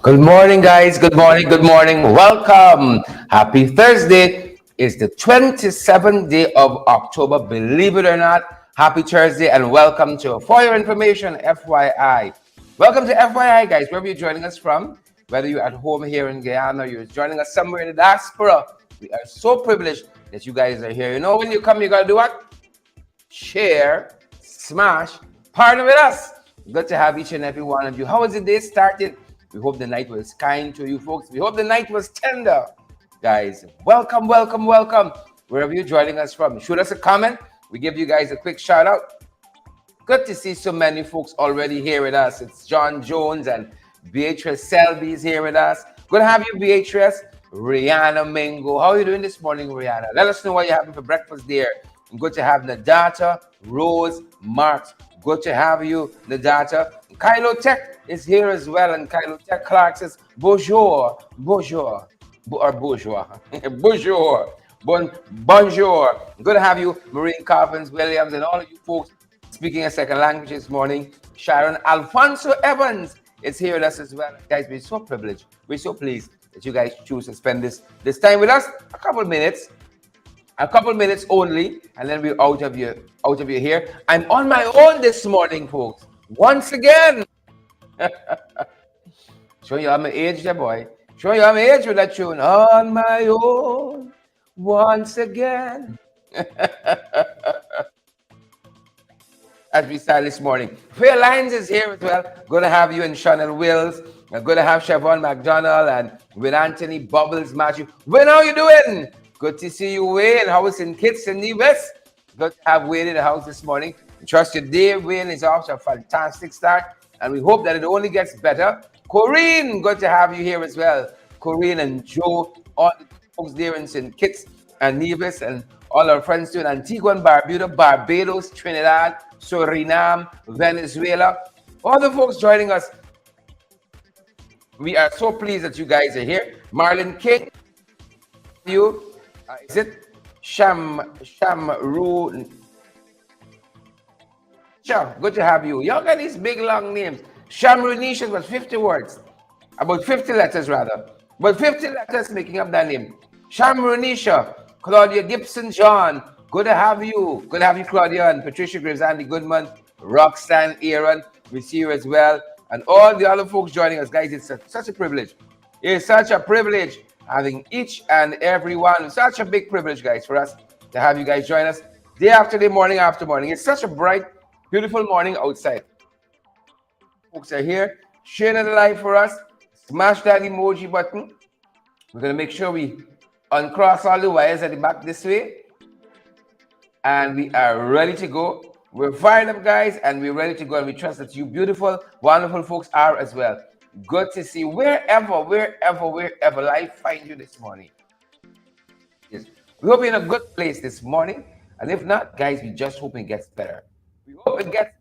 Good morning, guys. Good morning. Good morning. Welcome. Happy Thursday. It's the 27th day of October. Believe it or not, happy Thursday and welcome to For Your Information, FYI. Welcome to FYI, guys. Wherever you're joining us from, whether you're at home here in Guyana or you're joining us somewhere in the diaspora, we are so privileged that you guys are here. You know, when you come, you got to do what? Share, smash, partner with us. Good to have each and every one of you. How was the day started? We hope the night was kind to you folks. We hope the night was tender. Guys, welcome, welcome, welcome. Wherever you're joining us from, shoot us a comment. We give you guys a quick shout out. Good to see so many folks already here with us. It's John Jones and Beatrice Selby is here with us. Good to have you, Beatrice. Rihanna Mingo. How are you doing this morning, Rihanna? Let us know what you're having for breakfast there. Good to have Nadata, Rose, Marks. Good to have you, Nadata. Kylo Tech is here as well. And Kylo Tech Clark says, bonjour, bonjour, or bourgeois, bonjour, bonjour. Good to have you, Maureen Carpens, Williams, and all of you folks speaking a second language this morning. Sharon Alfonso Evans is here with us as well. Guys, we're so privileged. We're so pleased that you guys choose to spend this time with us. A couple minutes only, and then we're out of your here. I'm on my own this morning, folks. Once again. Show you I'm age, yeah, boy. Show you I'm age with that tune. On my own, once again. As we start this morning. Phil Lines is here as well. Good to have you and Chanel Wills. Good to have Siobhan McDonald and with Anthony Bubbles Matthew. Wayne, how you doing? Good to see you, Wayne. How is in Kitts and Nevis? Good to have Wayne in the house this morning. Trust your day, Wayne is off to a fantastic start, and we hope that it only gets better. Corinne, good to have you here as well. Corinne and Joe, all the folks there in St. Kitts and Nevis, and all our friends too in Antigua and Barbuda, Barbados, Trinidad, Suriname, Venezuela, all the folks joining us. We are so pleased that you guys are here. Marlon King, you, is it Shamru? Sure, good to have you. Y'all got these big long names. Shamru Nisha was 50 words, about 50 letters rather, but 50 letters making up that name. Shamru Nisha, Claudia Gibson John, good to have you. Good to have you, Claudia, and Patricia Graves, Andy Goodman, Roxanne Aaron, we see you as well, and all the other folks joining us. Guys, it's such a privilege. It's such a privilege having each and every one. Such a big privilege, guys, for us to have you guys join us day after day, morning after morning. It's such a bright, beautiful morning outside. Folks are here, sharing the live for us. Smash that emoji button. We're going to make sure we uncross all the wires at the back this way. And we are ready to go. We're fired up, guys, and we're ready to go. And we trust that you beautiful, wonderful folks are as well. Good to see wherever life finds you this morning. Yes. We hope you're in a good place this morning. And if not, guys, we just hope it gets better. We hope it gets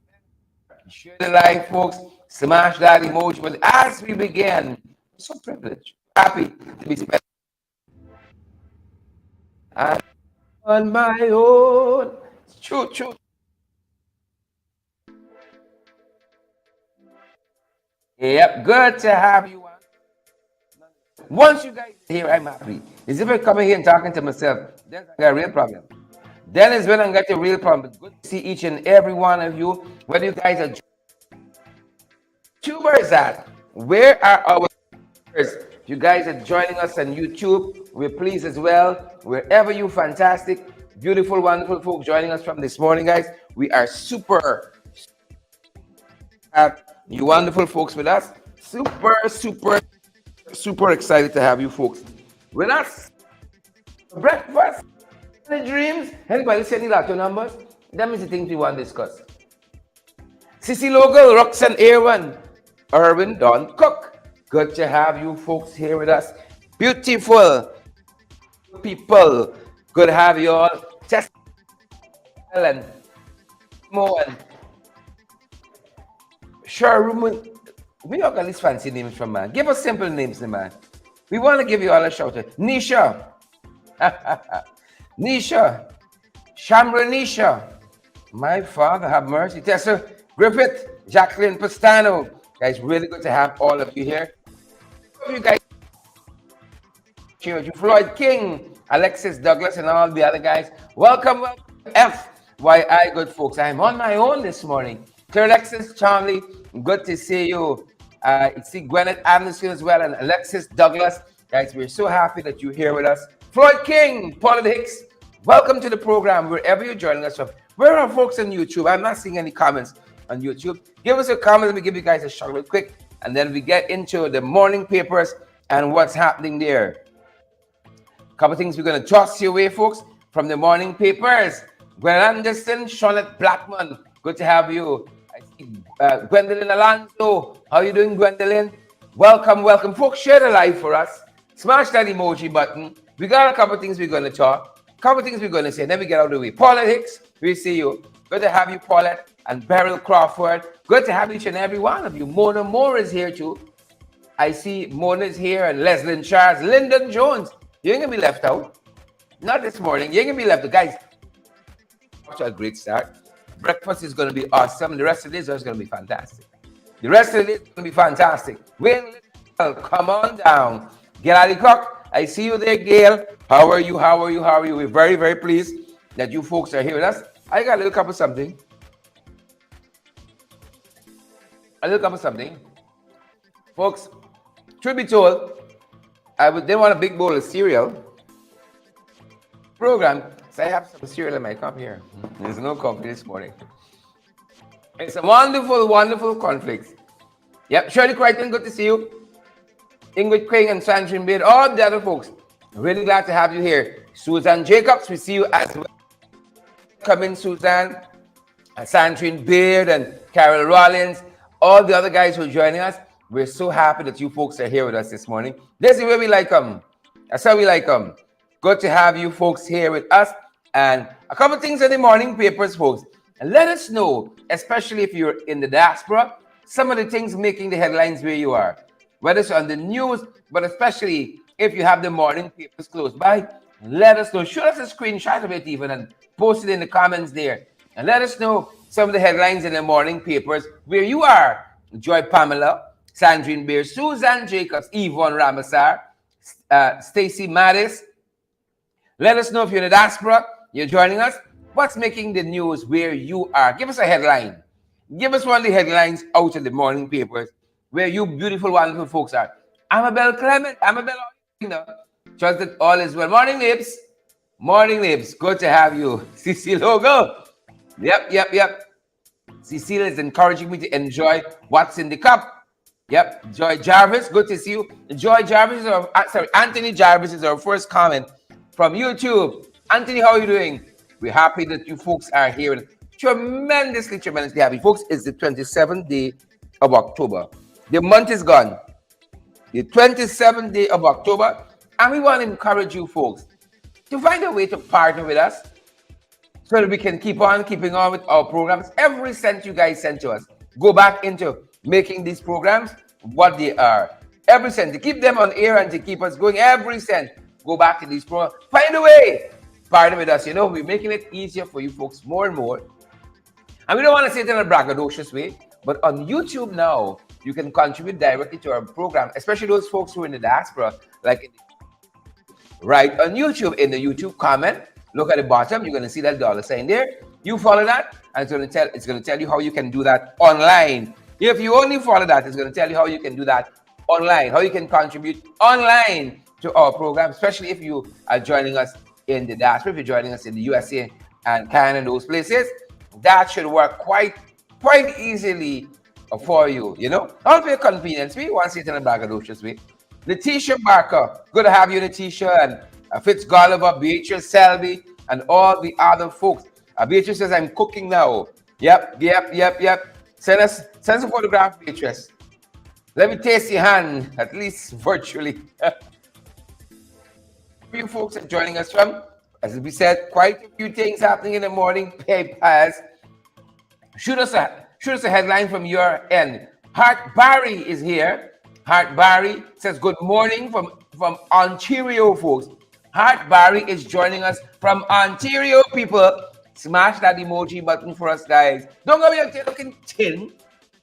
better. Share the live, folks. Smash that emoji. But as we begin, I'm so privileged, happy to be spent. I'm on my own. Choo, choo. Yep, good to have you. Once you guys are here, I'm happy. As if I'm coming here and talking to myself, then I got a real problem. Then is when I got a real problem. But good to see each and every one of you. Whether you guys are YouTubers at, where are our YouTubers? You guys are joining us on YouTube. We're pleased as well. Wherever you fantastic, beautiful, wonderful folks joining us from this morning, guys. We are super you wonderful folks with us. Super excited to have you folks with us. Breakfast, any dreams? Anybody see any lotto numbers? That means the things we want to discuss. Sissy Logal, Roxanne Aaron, Irwin Don Cook. Good to have you folks here with us. Beautiful people. Good to have you all. Tess and Mo and sure, we all got these fancy names from man. Give us simple names, man. We want to give you all a shout out. Nisha. Nisha. Shamra Nisha. My Father, have mercy. Tessa Griffith. Jacqueline Pastano. Guys, really good to have all of you here. You guys, cheer to Floyd King, Alexis Douglas, and all the other guys. Welcome, welcome to FYI, good folks. I'm on my own this morning. To Alexis, Charlie, good to see you. See Gwyneth Anderson as well, and Alexis Douglas. Guys, we're so happy that you're here with us. Floyd King, Paula Hicks, welcome to the program, wherever you're joining us from. Where are folks on YouTube? I'm not seeing any comments on YouTube. Give us a comment. Let me give you guys a shout real quick, and then we get into the morning papers and what's happening there. A couple things we're going to toss your way, folks, from the morning papers. Gwen Anderson, Shawnette Blackman, good to have you. I see Gwendolyn Alonso. How you doing, Gwendolyn? Welcome, welcome. Folks, share the live for us. Smash that emoji button. We got a couple things we're going to talk, a couple things we're going to say, and then we get out of the way. Paula Hicks, we see you. Good to have you, Paulette and Beryl Crawford. Good to have each and every one of you. Mona Moore is here too. I see Mona's here, and Leslyn Charles, Lyndon Jones. You ain't going to be left out. Not this morning. You ain't going to be left out. Guys, to a great start. Breakfast is going to be awesome. The rest of this is going to be fantastic. The rest of this is going to be fantastic. Wayne, come on down. Gail Alicock, I see you there, Gail. How are you? How are you? How are you? We're very, very pleased that you folks are here with us. I got a little cup of something. Folks, truth be told, they want a big bowl of cereal. Program. So I have some cereal in my cup here. There's no coffee this morning. It's a wonderful, wonderful conflict. Yep, Shirley Crichton, good to see you. Ingrid King and Sandrine Beard, all the other folks. Really glad to have you here. Susan Jacobs, we see you as well. Come in, Susan. Sandrine Beard and Carol Rollins, all the other guys who are joining us. We're so happy that you folks are here with us this morning. This is where we like them. That's how we like them. Good to have you folks here with us. And a couple things in the morning papers, folks. And let us know, especially if you're in the diaspora, some of the things making the headlines where you are. Whether it's on the news, but especially if you have the morning papers close by, let us know. Shoot us a screenshot of it even and post it in the comments there. And let us know some of the headlines in the morning papers where you are. Joy Pamela, Sandrine Beer, Susan Jacobs, Yvonne Ramasar, Stacy Mattis. Let us know if you're in the diaspora, you're joining us. What's making the news where you are? Give us a headline. Give us one of the headlines out of the morning papers where you beautiful, wonderful folks are. Amabel Clement, trust that all is well. Morning, Lips. Morning, Lips. Good to have you. Cecile Logo. Yep. Cecile is encouraging me to enjoy what's in the cup. Yep. Joy Jarvis, good to see you. Joy Jarvis, Anthony Jarvis is our first comment from YouTube. Anthony, how are you doing? We're happy that you folks are here. Tremendously happy. Folks, it's the 27th day of October. The month is gone. The 27th day of October. And we want to encourage you folks to find a way to partner with us so that we can keep on keeping on with our programs. Every cent you guys send to us, go back into making these programs what they are. Every cent. To keep them on air and to keep us going, every cent go back to these programs. Find a way. Partner with us. You know, we're making it easier for you folks more and more. And we don't want to say it in a braggadocious way, but on YouTube now, you can contribute directly to our program, especially those folks who are in the diaspora, like right on YouTube, in the YouTube comment, look at the bottom, you're going to see that $sign there. You follow that, and it's going to tell you how you can do that online. If you only follow that, it's going to tell you how you can do that online, how you can contribute online to our program, especially if you are joining us in the diaspora, if you're joining us in the USA and Canada and those places. That should work quite easily for you, you know. All for your convenience. We want to see it in a braggadocious way. Letitia Barker, good to have you, Letitia, and Fitz Gulliver, Beatrice Selby, and all the other folks. Beatrice says, I'm cooking now. Yep. Send us a photograph, Beatrice. Let me taste your hand, at least virtually. You folks are joining us from, as we said, quite a few things happening in the morning papers. Shoot us a headline from your end. Hart Barry is here. Hart Barry says, good morning from Ontario, folks. Hart Barry is joining us from Ontario, people. Smash that emoji button for us, guys. Don't go here looking tin.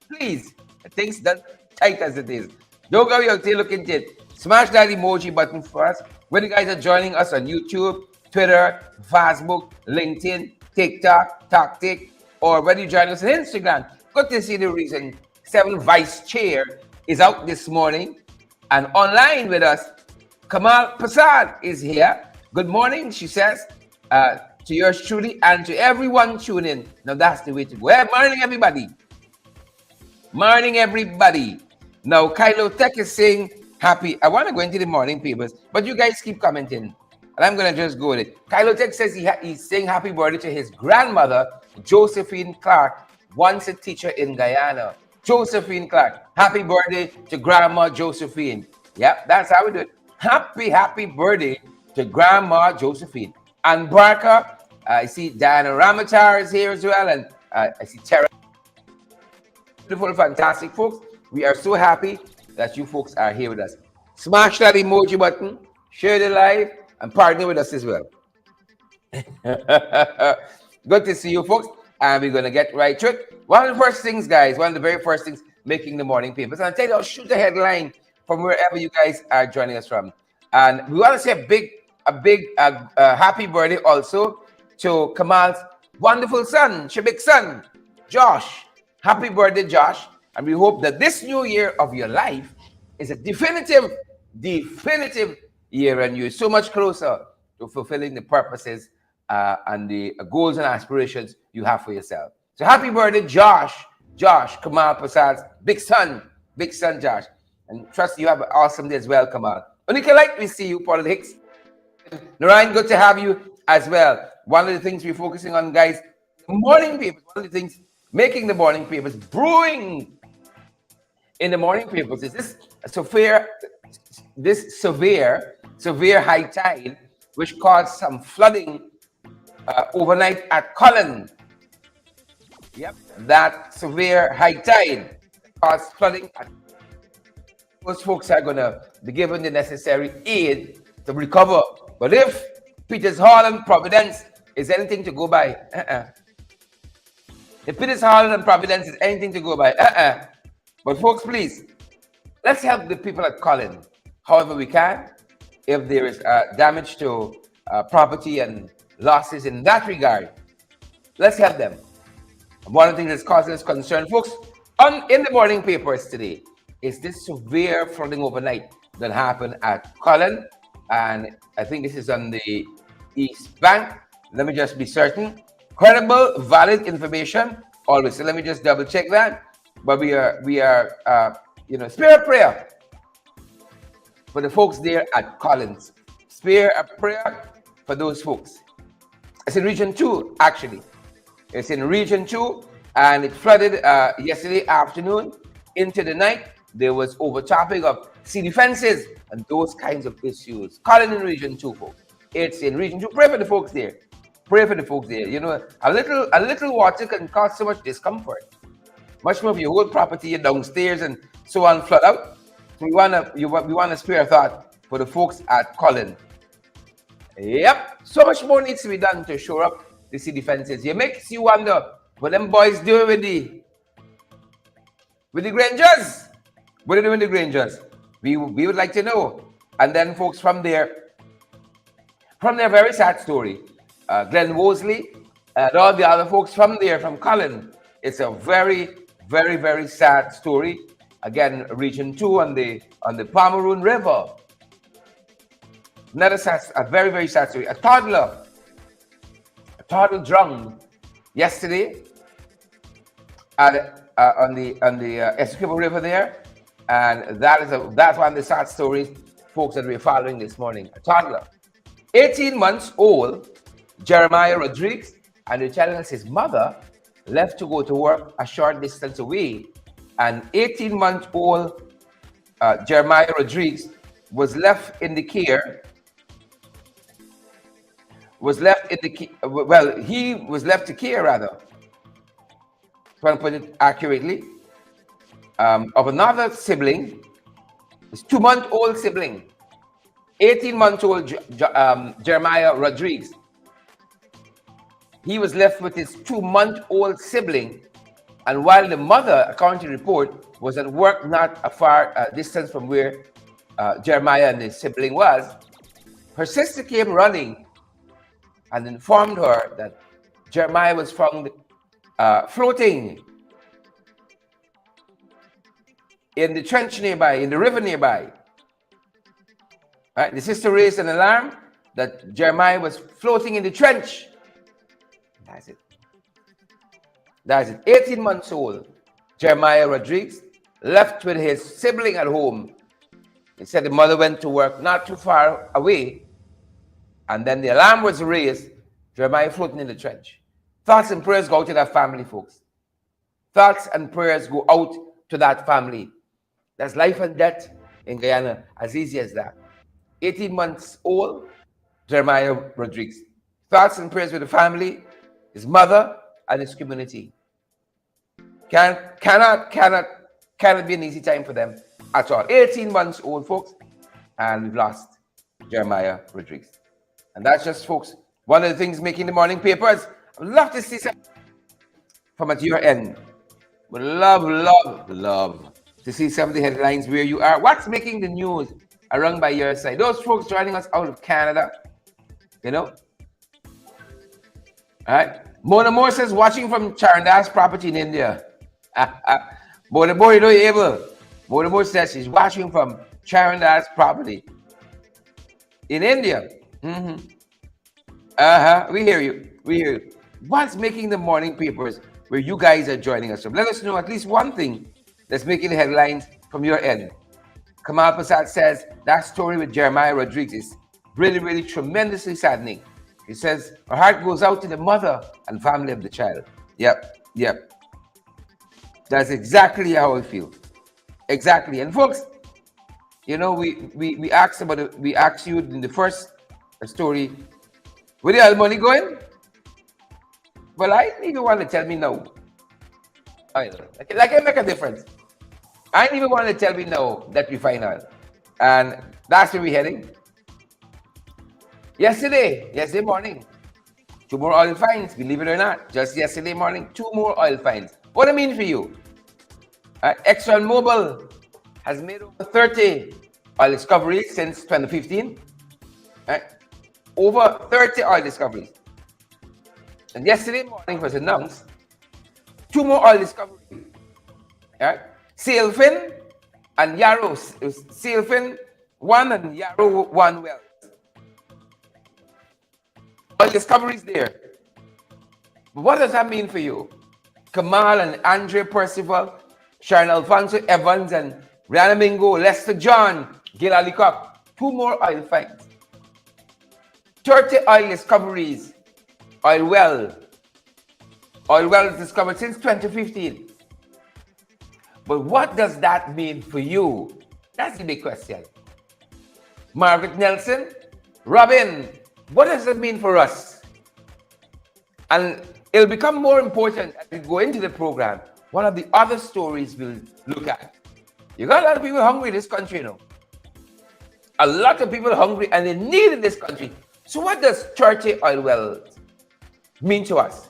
Please. Things done tight as it is. Don't go out there looking it. Smash that emoji button for us. When you guys are joining us on YouTube, Twitter, Facebook, LinkedIn, TikTok, TokTik, or when you join us on Instagram, good to see the reason 7 Vice Chair is out this morning and online with us. Kamal Prasad is here. Good morning, she says, to yours truly and to everyone tuning. Now that's the way to go. Hey, morning, everybody. Morning, everybody. Now, Kylo Tech is saying happy. I want to go into the morning papers, but you guys keep commenting. And I'm going to just go with it. Kylo Tech says he's saying happy birthday to his grandmother, Josephine Clark, once a teacher in Guyana. Josephine Clark. Happy birthday to Grandma Josephine. Yep, that's how we do it. Happy birthday to Grandma Josephine. And Barker, I see Diana Ramatar is here as well. And I see Tara. Beautiful, fantastic folks. We are so happy that you folks are here with us. Smash that emoji button, share the live, and partner with us as well. Good to see you folks. And we're going to get right to it. One of the first things, guys, one of the very first things making the morning papers. And I'll tell you, I'll shoot the headline from wherever you guys are joining us from. And we want to say a big happy birthday also to Kamal's wonderful son, big son, Josh. Happy birthday, Josh. And we hope that this new year of your life is a definitive year, and you're so much closer to fulfilling the purposes and the goals and aspirations you have for yourself. So happy birthday, Josh, Kamal Prasad's big son, Josh. And trust you have an awesome day as well, Kamal. Unika Light, we see you, Paul Hicks. Narayan, good to have you as well. One of the things we're focusing on, guys, morning papers, one of the things making the morning papers, brewing in the morning papers is this severe high tide, which caused some flooding overnight at Cullen. Yep, that severe high tide caused flooding. Those folks are going to be given the necessary aid to recover. But if Peters Hall and Providence is anything to go by, if Peters Hall and Providence is anything to go by, But folks, please, let's help the people at Cullen however we can. If there is damage to property and losses in that regard, let's help them. One of the things that's causing us concern, folks, in the morning papers today is this severe flooding overnight that happened at Cullen. And I think this is on the East Bank. Let me just be certain. Credible, valid information always. So let me just double check that. But we are spare a prayer for the folks there at Collins. Spare a prayer for those folks. It's in Region 2, actually. It's in Region 2, and it flooded yesterday afternoon into the night. There was overtopping of city fences and those kinds of issues. Collins in Region 2, folks. It's in Region 2. Pray for the folks there. Pray for the folks there. You know, a little water can cause so much discomfort. Much more of your whole property downstairs and so on flood out. So we wanna spare a thought for the folks at Cullen. Yep, so much more needs to be done to shore up the city fences. It makes you wonder what them boys doing with the Grangers. What are they doing with the Grangers? We would like to know. And then folks from their very sad story, Glenn Wosley and all the other folks from Cullen. It's a very, very, very sad story. Again, Region 2 on the Pomeroon River. A very, very sad story. A toddler drowned yesterday on the Essequibo River there, and that's one of the sad stories, folks, that we're following this morning. A toddler, 18 months old, Jeremiah Rodriguez, and they're telling us his mother left to go to work a short distance away, and 18-month-old Jeremiah Rodriguez was left in the care. He was left to care, rather, if I put it accurately, of another sibling, his 2-month-old sibling, 18-month-old Jeremiah Rodriguez. He was left with his 2-month-old sibling And while the mother, according to the report, was at work not a far distance from where Jeremiah and his sibling was, her sister came running and informed her that Jeremiah was found floating in the trench nearby, in the river nearby. Right? The sister raised an alarm that Jeremiah was floating in the trench. That's it. That's it. 18 months old, Jeremiah Rodriguez left with his sibling at home. He said the mother went to work not too far away, and then the alarm was raised. Jeremiah floating in the trench. Thoughts and prayers go out to that family, folks. Thoughts and prayers go out to that family. That's life and death in Guyana, as easy as that. 18 months old, Jeremiah Rodriguez. Thoughts and prayers with the family, his mother, and his community. Cannot be an easy time for them at all. 18 months old, folks, and we've lost Jeremiah Rodriguez. And that's just, folks, one of the things making the morning papers. I'd love to see some from at your end. Would love to see some of the headlines where you are. What's making the news around by your side? Those folks joining us out of Canada, you know. All right. Mona Moore says, watching from Charandas property in India. Mona Moore, you know you're able. Mona Moore says she's watching from Charandas property in India. We hear you. We hear you. What's making the morning papers where you guys are joining us from? Let us know at least one thing that's making the headlines from your end. Kamal Prasad says that story with Jeremiah Rodriguez is really tremendously saddening. He says our heart goes out to the mother and family of the child. Yep. That's exactly how I feel. Exactly. And folks, you know, we asked about it. We asked you in the first story, where the all money going? Well, I didn't even want to tell me no. I don't know. Like it make a difference. I didn't even want to tell me no that we find out. And that's where we're heading. Yesterday morning, 2 more oil finds, believe it or not. Just yesterday morning, 2 more oil finds. What I mean for you? ExxonMobil has made over 30 oil discoveries since 2015. Over 30 oil discoveries. And yesterday morning was announced 2 more oil discoveries. Sailfin and Yarrow. Sailfin 1 and Yarrow 1 wells. Oil discoveries there. But what does that mean for you? Kamal and Andre Percival, Sharon Alfonso Evans and Rihanna Mingo, Lester John, Gil Alicop. 2 more oil finds. 30 oil discoveries. Oil wells discovered since 2015. But what does that mean for you? That's the big question. Margaret Nelson, Robin, what does it mean for us? And it'll become more important as we go into the program. One of the other stories we'll look at. You got a lot of people hungry in this country, you know. A lot of people hungry and in need in this country. So what does 30 oil wells mean to us?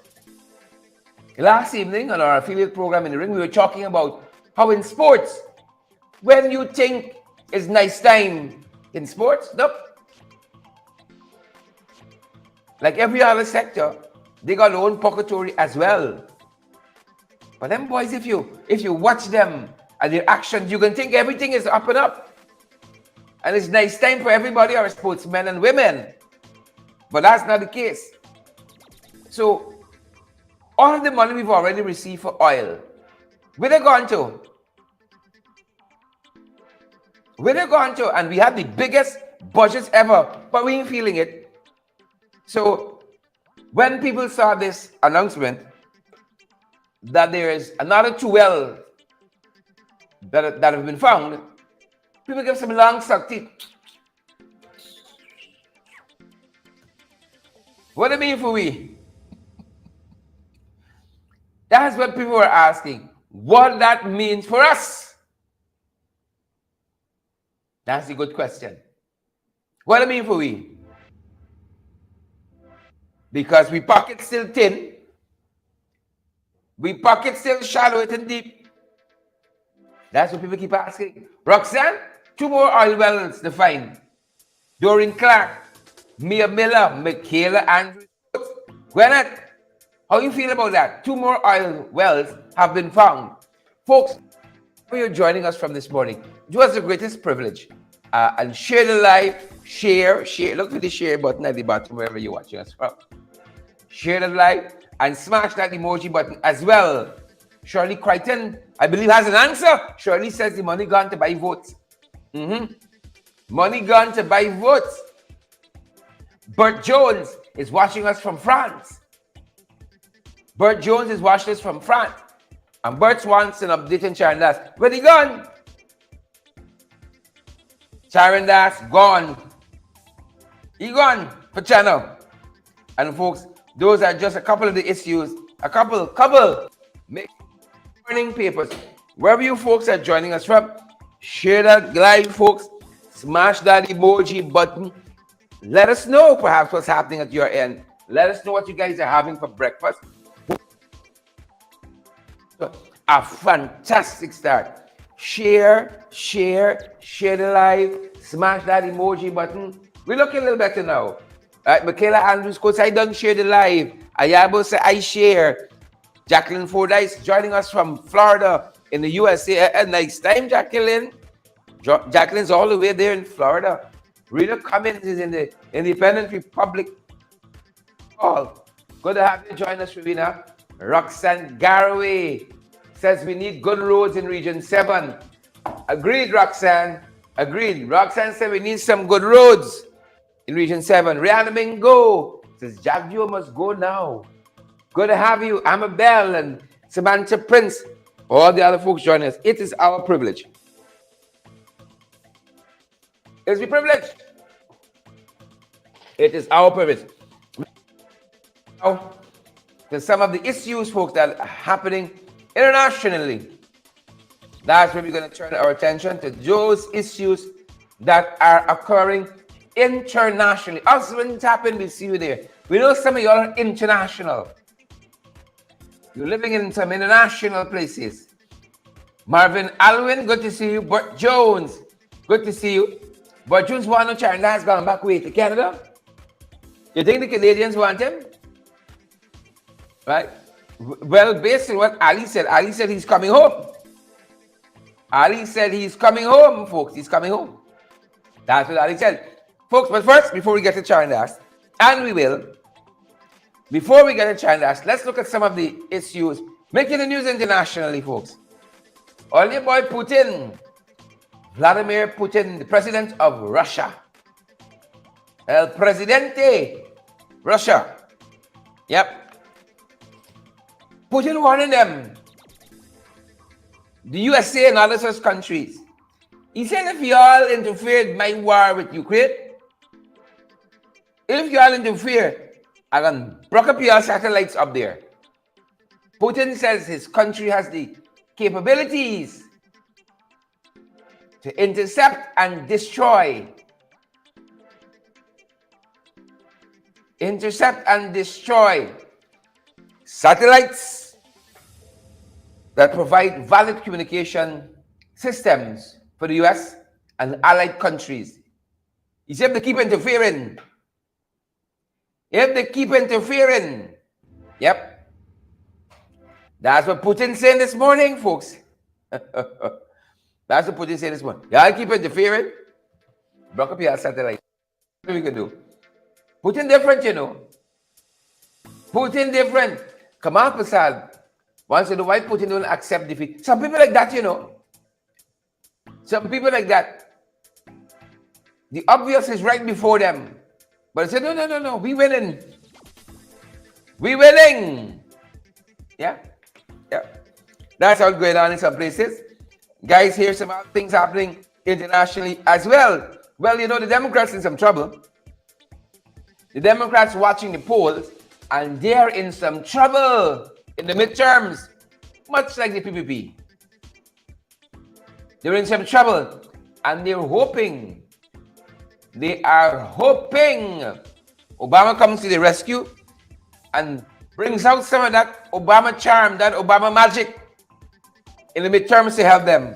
Last evening on our affiliate program in the Ring, we were talking about how in sports, when you think it's nice time in sports, nope. Like every other sector, they got their own purgatory as well. But them boys, if you watch them and their actions, you can think everything is up and up. And it's nice time for everybody, our sportsmen and women. But that's not the case. So, all of the money we've already received for oil, where they gone to? Where they gone to? And we have the biggest budgets ever, but we ain't feeling it. So, when people saw this announcement that there is another 2 wells that have been found, people give some long suck teeth. What do you mean for we? That's what people are asking. What that means for us? That's a good question. What do you mean for we? Because we pocket still thin. We pocket still shallow, it and deep. That's what people keep asking. Roxanne, 2 more oil wells to find. Doreen Clark, Mia Miller, Michaela Andrews. Gwyneth, how you feel about that? 2 more oil wells have been found. Folks, if you're joining us from this morning, it was the greatest privilege. And share the live, share. Look for the share button at the bottom wherever you're watching us from. Share the live and smash that emoji button as well. Shirley Crichton, I believe, has an answer. Shirley says the money gone to buy votes. Money gone to buy votes. Bert Jones is watching us from France. Bert Jones is watching us from France. And Bert wants an update in Sharon Das. Where he gone? Sharon Das gone. He gone for channel. And folks, those are just a couple of the issues. A couple morning papers. Wherever you folks are joining us from, share that live, folks. Smash that emoji button. Let us know perhaps what's happening at your end. Let us know what you guys are having for breakfast. A fantastic start. Share the live. Smash that emoji button. We're looking a little better now. All right, Michaela Andrews, coach, I don't share the live. Ayabo say I share. Jacqueline Fordyce joining us from Florida in the USA. A nice time, Jacqueline. Jacqueline's all the way there in Florida. Rita Cummins is in the Independent Republic. All good to have you join us, Rowena. Roxanne Garraway says we need good roads in Region 7. Agreed, Roxanne. Agreed. Roxanne said we need some good roads in Region 7. Rihanna Mingo says Jackview must go now. Good to have you, Amabel and Samantha Prince. All the other folks joining us. It is our privilege. It's a privilege. It is our privilege. Now, to some of the issues, folks, that are happening internationally. That's where we're going to turn our attention to those issues that are occurring internationally. Us, when it happened, we see you there. We know some of you are international. You're living in some international places. Marvin Alwyn, good to see you. Bert Jones, good to see you. Bert Jones want to China has gone back way to Canada. You think the Canadians want him? Right? Well, based on what Ali said he's coming home. Ali said he's coming home, folks. He's coming home. That's what Ali said. Folks, but first, before we get to China, and we will, before we get to China, let's look at some of the issues making the news internationally, folks. All your boy Putin, Vladimir Putin, the president of Russia. El Presidente, Russia. Yep. Putin warning them, the USA and other such countries. He said if y'all interfere in my war with Ukraine, if y'all interfere, I'm going to block up your satellites up there. Putin says his country has the capabilities to intercept and destroy. Intercept and destroy satellites that provide valid communication systems for the US and allied countries. He said if they keep interfering. If they keep interfering. Yep. That's what Putin said this morning, folks. That's what Putin said this morning. Y'all keep interfering. Block up your satellite. What we can do? Putin different, you know. Putin different. Kamal Prasad wants to know why Putin don't accept defeat. Some people like that, you know. Some people like that. The obvious is right before them. But they say, no, we winning. We winning. Yeah. That's how it's going on in some places. Guys, here's some other things happening internationally as well. Well, you know, the Democrats in some trouble. The Democrats watching the polls, and they're in some trouble in the midterms, much like the PPP. They're in some trouble, and they're hoping. They are hoping Obama comes to the rescue and brings out some of that Obama charm, that Obama magic in the midterms to help them.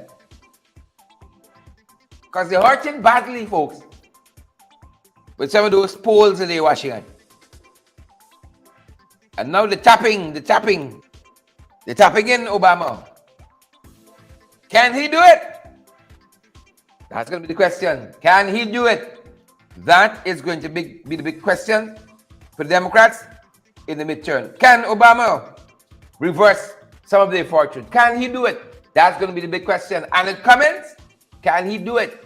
Because they're hurting badly, folks, with some of those polls that they're watching at. And now they're tapping in Obama. Can he do it? That's going to be the question. Can he do it? That is going to be the big question for the Democrats in the midterm. Can Obama reverse some of their fortune? Can he do it? That's going to be the big question. And the comments, can he do it?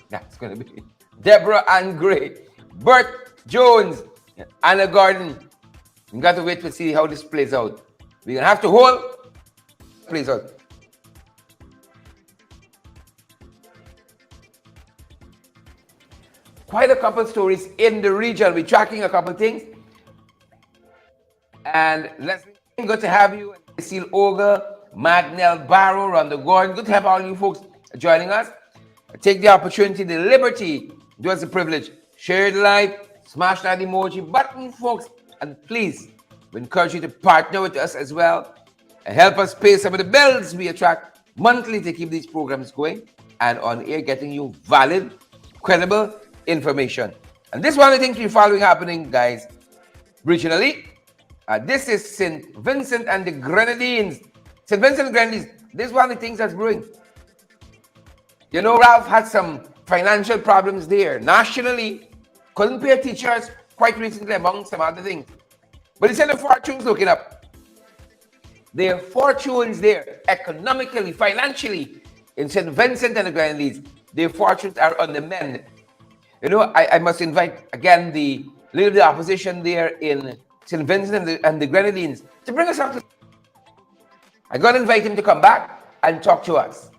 That's going to be Deborah Ann Gray, Bert Jones, Anna Gordon. We got to wait to see how this plays out. We're going to have to hold plays out. Quite a couple stories in the region. We're tracking a couple things. And let's be good to have you, Cecile Oga, Magnell Barrow, Rhonda Gordon. Good to have all you folks joining us. Take the opportunity, the liberty, do us a privilege. Share the live, smash that emoji button, folks. And please, we encourage you to partner with us as well and help us pay some of the bills we attract monthly to keep these programs going and on air, getting you valid, credible information. And this is one of the things we're following happening, guys, regionally. This is St. Vincent and the Grenadines. St. Vincent and Grenadines, this is one of the things that's brewing. You know, Ralph had some financial problems there. Nationally, couldn't pay teachers quite recently, among some other things. But he said the fortune's looking up. Their fortunes there, economically, financially, in St. Vincent and the Grenadines, their fortunes are on the mend. You know, I must invite, again, the leader of the opposition there in St. Vincent and the Grenadines to bring us up to... I'm going to invite him to come back and talk to us.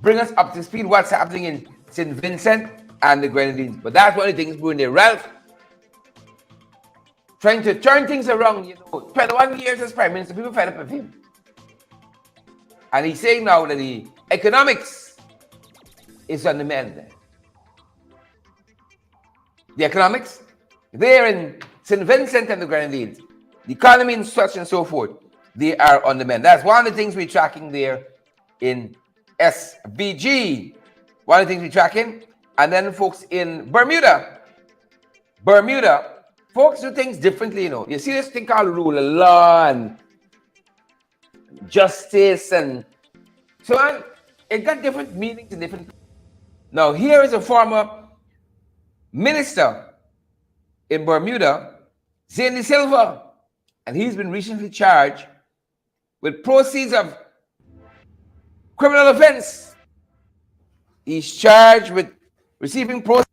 Bring us up to speed what's happening in St. Vincent and the Grenadines. But that's one of the things brewing there. Ralph, trying to turn things around, you know, 21 years as Prime Minister, people fed up with him. And he's saying now that the economics is on the mend. The economics, there in St. Vincent and the Grenadines, the economy and such and so forth, they are on the mend. That's one of the things we're tracking there in SVG. One of the things we're tracking. And then folks in Bermuda, folks do things differently, you know. You see this thing called rule of law and justice and so on. It got different meanings in different... Now, here is a former minister in Bermuda, Zane De Silva, and he's been recently charged with proceeds of criminal offense. He's charged with receiving proceeds.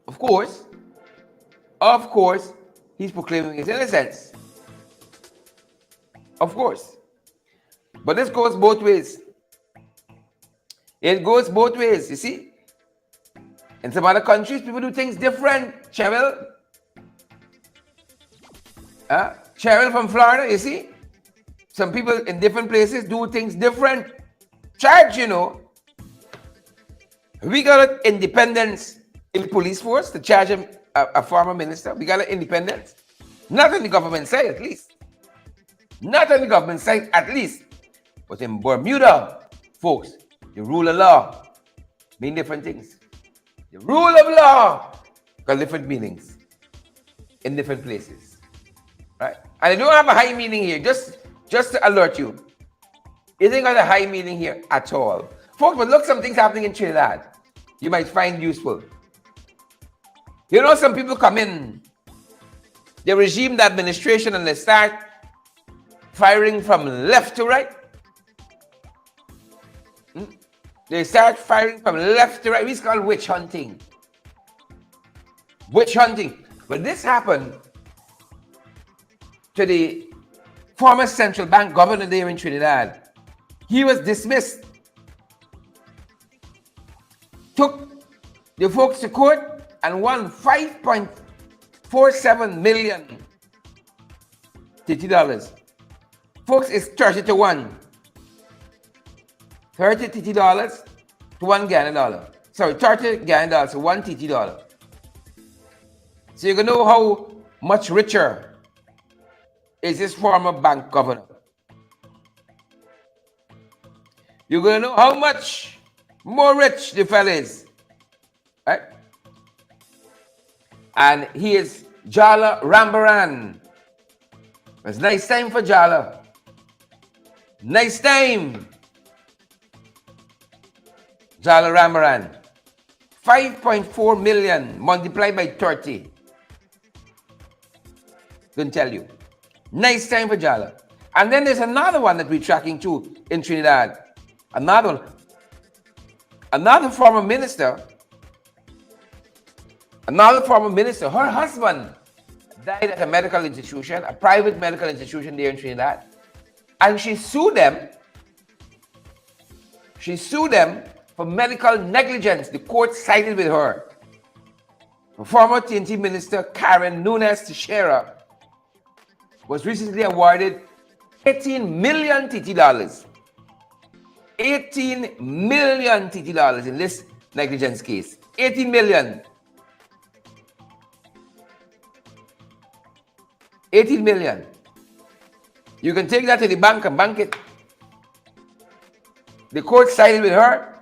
Of course, he's proclaiming his innocence. Of course. But this goes both ways. It goes both ways, you see. In some other countries, people do things different. Cheryl from Florida, you see. Some people in different places do things different. Charge, you know. We got independence in the police force to charge a former minister. We got independence. Not on the government side, at least. Not on the government side, at least. But in Bermuda, folks, the rule of law mean different things. The rule of law got different meanings in different places, right? And I don't have a high meaning here, just to alert you. It ain't got a high meaning here at all. Folks, but look, some things happening in Trinidad you might find useful. You know, some people come in, they regime the administration and they start firing from left to right. They start firing from left to right. It's called witch hunting. Witch hunting. But this happened to the former central bank governor there in Trinidad. He was dismissed. Took the folks to court and won $5.47 million TT. Folks, it's 30 to 1. 30 TT dollars to 1 Ghana dollar. Sorry, 30 Ghana dollars to 1 TT dollar. So you can know how much richer is this former bank governor. You're going to know how much more rich the fella is. Right? And he is Jala Rambaran. It's nice time for Jala. Nice time. Jala Rambaran. 5.4 million multiplied by 30. Couldn't tell you. Nice time for Jala. And then there's another one that we're tracking too in Trinidad. Another one. Another former minister. Her husband died at a medical institution, a private medical institution there in Trinidad. And she sued them. She sued them for medical negligence. The court sided with her. Former TNT Minister Karen Nunes Teixeira was recently awarded 18 million TT dollars. 18 million TT dollars in this negligence case. 18 million. 18 million. You can take that to the bank and bank it. The court sided with her.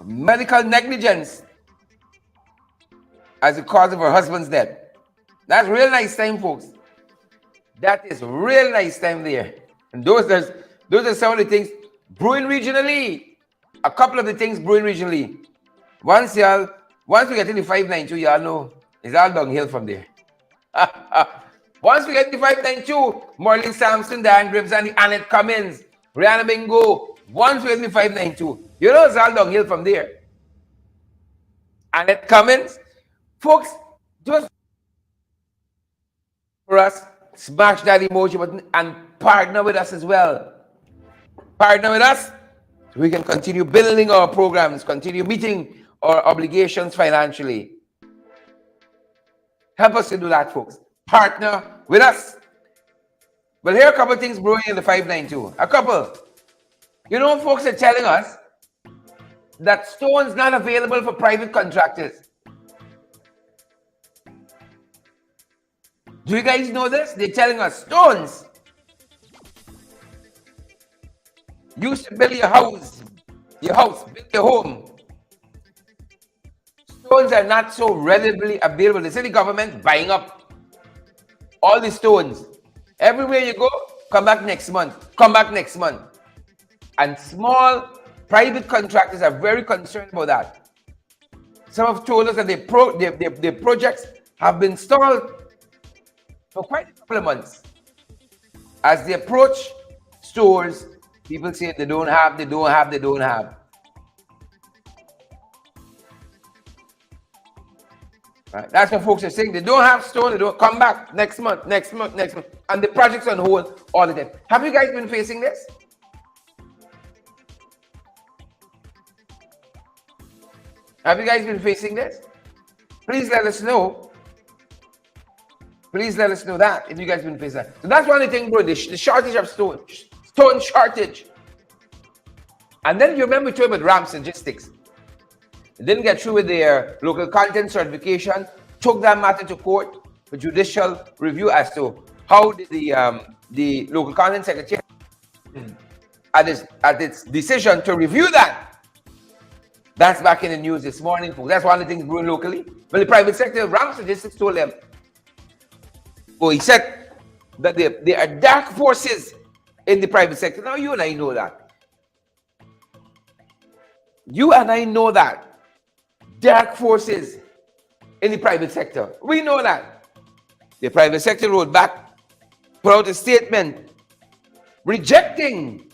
Medical negligence as the cause of her husband's death. That's real nice time, folks. That is real nice time there. And those are some of the things brewing regionally. A couple of the things brewing regionally. Once we get to the 592, y'all know it's all downhill from there. Once we get to 592, Marlene Sampson, Dan Gribbs, and Annette Cummins, Rihanna Bingo. Once we get to 592, you know it's all downhill from there. Annette Cummins, folks, just for us, smash that emoji button and partner with us as well. Partner with us so we can continue building our programs, continue meeting our obligations financially. Help us to do that, folks. Partner with us. Well, here are a couple of things brewing in the 592. A couple. You know, folks are telling us that stone's not available for private contractors. Do you guys know this? They're telling us stones. Used to build your house, build your home. Stones are not so readily available. The city government buying up all the stones. Everywhere you go, come back next month. Come back next month. And small private contractors are very concerned about that. Some have told us that their projects have been stalled for quite a couple of months. As they approach stores, people say they don't have. Right? That's what folks are saying. They don't have stone, they don't come back next month. And the project's on hold all the time. Have you guys been facing this? Have you guys been facing this? Please let us know. Please let us know that if you guys been facing that. So that's one of the things, bro, the shortage of stone shortage. And then you remember we talked about Ramps Logistics. They didn't get through with their local content certification, took that matter to court for judicial review as to how did the local content secretary at its decision to review that. That's back in the news this morning, folks. That's one of the things brewing locally. But the private sector, Ramps Logistics told them, well, he said that there are dark forces in the private sector. Now, you and I know that. You and I know that. Dark forces in the private sector. We know that. The private sector wrote back, put out a statement rejecting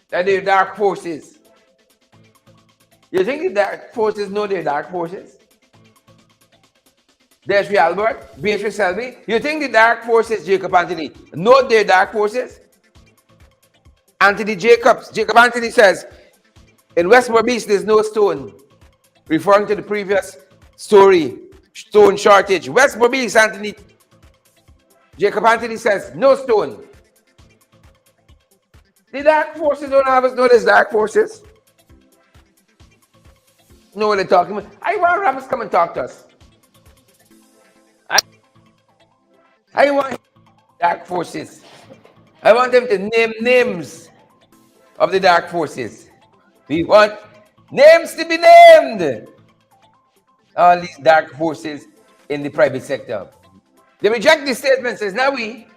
that there are dark forces. You think the dark forces know they're dark forces? There's Albert, Beatrice Selby. You think the dark forces, Jacob Anthony, know they're dark forces? Anthony Jacobs. Jacob Anthony says, in Westmore Beach, there's no stone. Referring to the previous story, stone shortage. Westmore Beach, Anthony. Jacob Anthony says, no stone. The dark forces don't have us know there's dark forces. Know what they're talking about. I want Ramos come and talk to us. I want dark forces. I want them to name names of the dark forces. We want names to be named. All these dark forces in the private sector. They reject the statement, says, now we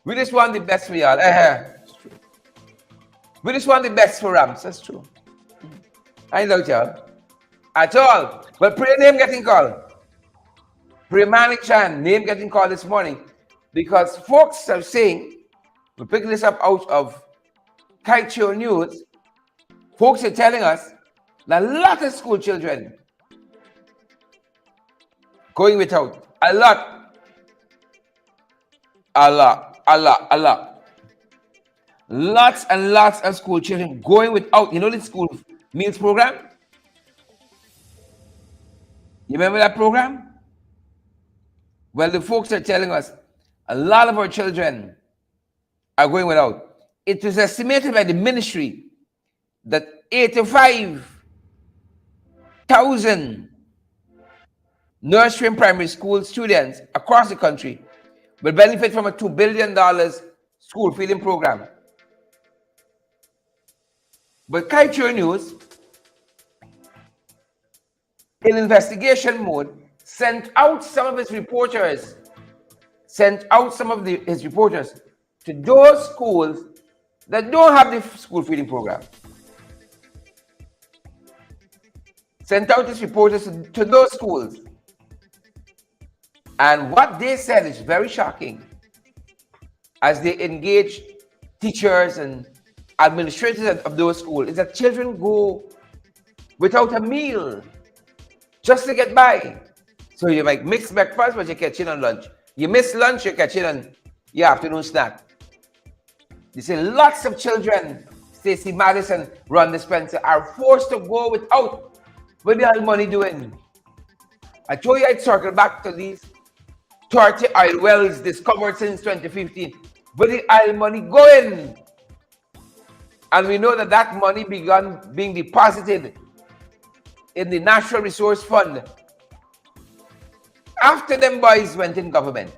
just want the best for y'all. We just want the best for Rams. That's true. I know y'all. At all. But pray name getting called. Pray Malik Chan, name getting called this morning. Because folks are saying, we're picking this up out of Kaicho News. Folks are telling us that a lot of school children going without. A lot. Lots and lots of school children going without. You know the school meals program? You remember that program? Well, the folks are telling us a lot of our children are going without. It was estimated by the ministry that 85,000 nursery and primary school students across the country will benefit from a $2 billion school feeding program. But Kaicho News, in investigation mode, sent out some of his reporters to those schools that don't have the school feeding program. Sent out his reporters to those schools. And what they said is very shocking. As they engage teachers and administrators of those schools, is that children go without a meal just to get by. So you might mix breakfast, but you catch it on lunch. You miss lunch, you catch it on your afternoon snack. You see lots of children, Stacey Madison, Ron Dispenser, are forced to go without. What the hell money doing? I told you I'd circle back to these 30 oil wells discovered since 2015. Where the oil money going? And we know that that money began being deposited in the Natural Resource Fund after them boys went in government.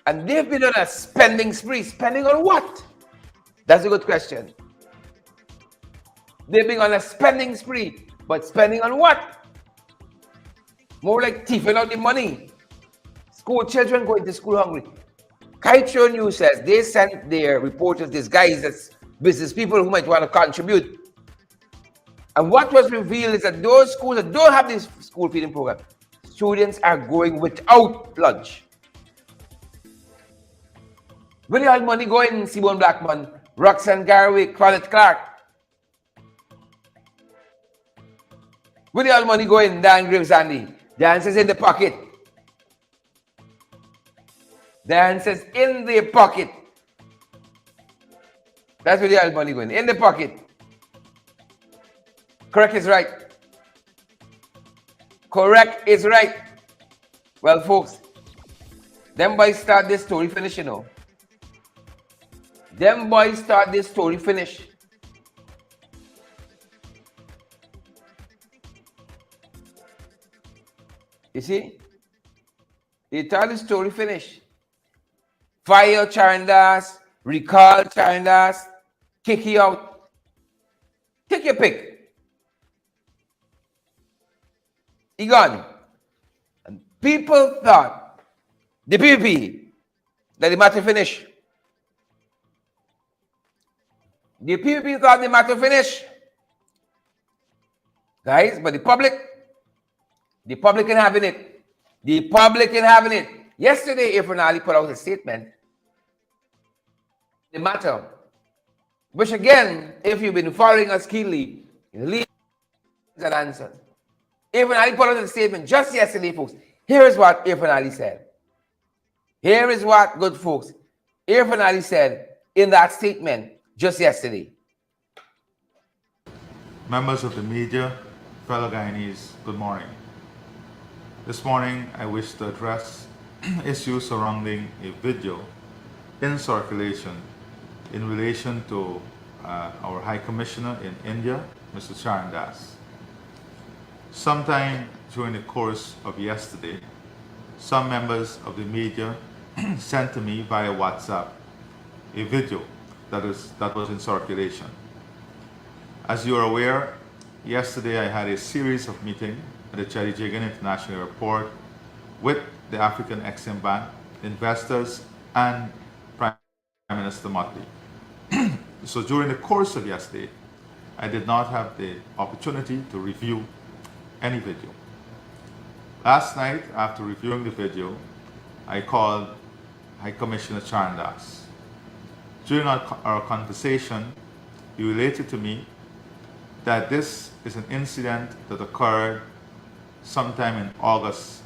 And they've been on a spending spree. Spending on what? That's a good question. They've been on a spending spree. But spending on what? More like thieving out the money. School children going to school hungry. Kaicho News says they sent their reporters disguised as business people who might want to contribute. And what was revealed is that those schools that don't have this school feeding program, students are going without lunch. Where the all money going, Simon Blackman, Roxanne Garwick, Colette Clark? Where the all money going, Dan Graves Andy? The answer is in the pocket. The answer is in the pocket. That's where the all money going, in the pocket. Correct is right. Correct is right. Well, folks, them boys start this story finish, you know. Them boys start this story finish. You see? They tell the story finish. Fire Charandas, recall Charandas, kick you out. Take your pick. He gone. And people thought, the PPP, that the matter finish. The PPP thought the matter finish. Guys, but the public can having it. The public can having it. Yesterday, Efren Ali put out a statement. The matter, which again, if you've been following us keenly, you leave an answer. Efren Ali put out a statement just yesterday, folks. Here is what Efren Ali said. Here is what, good folks, Efren Ali said in that statement just yesterday. Members of the media, fellow Guyanese, good morning. This morning, I wish to address issues surrounding a video in circulation in relation to our High Commissioner in India, Mr. Charandas. Sometime during the course of yesterday, some members of the media sent to me via WhatsApp a video that was in circulation. As you are aware, yesterday I had a series of meetings at the Cherry Jigan International Airport with the African Exim Bank, investors, and Prime Minister Motley. So during the course of yesterday, I did not have the opportunity to review any video. Last night, after reviewing the video, I called High Commissioner Charandas. During our conversation, he related to me that this is an incident that occurred sometime in August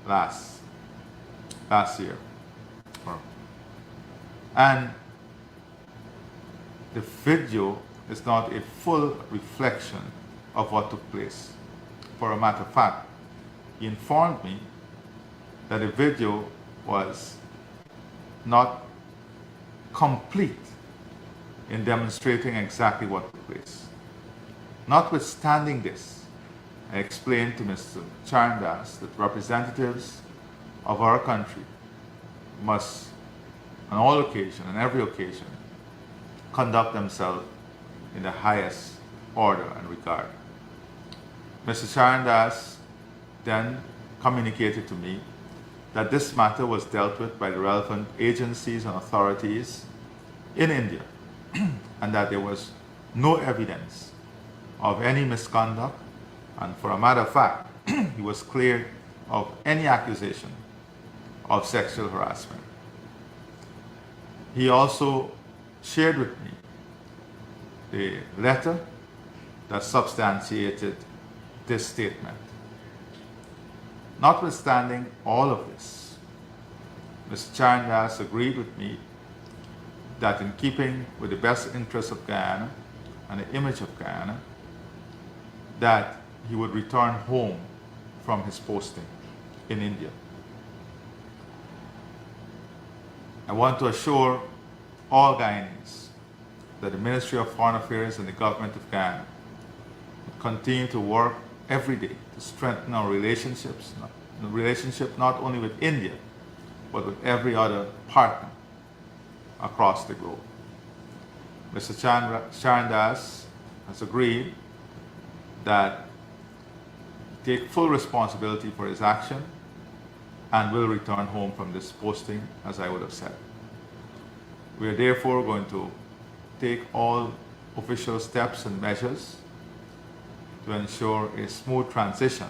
last year. And the video is not a full reflection of what took place. For a matter of fact, he informed me that the video was not complete in demonstrating exactly what took place. Notwithstanding this, I explained to Mr. Charandas that representatives of our country must, on all occasions, on every occasion, conduct themselves in the highest order and regard. Mr. Charandas then communicated to me that this matter was dealt with by the relevant agencies and authorities in India and that there was no evidence of any misconduct, and for a matter of fact, he was cleared of any accusation of sexual harassment. He also shared with me the letter that substantiated this statement. Notwithstanding all of this, Mr. Charandas agreed with me that in keeping with the best interests of Guyana and the image of Guyana, that he would return home from his posting in India. I want to assure all Guyanese that the Ministry of Foreign Affairs and the government of Guyana will continue to work every day to strengthen our relationships, the relationship not only with India, but with every other partner across the globe. Mr. Charandas has agreed that he take full responsibility for his action and will return home from this posting, as I would have said. We are therefore going to take all official steps and measures to ensure a smooth transition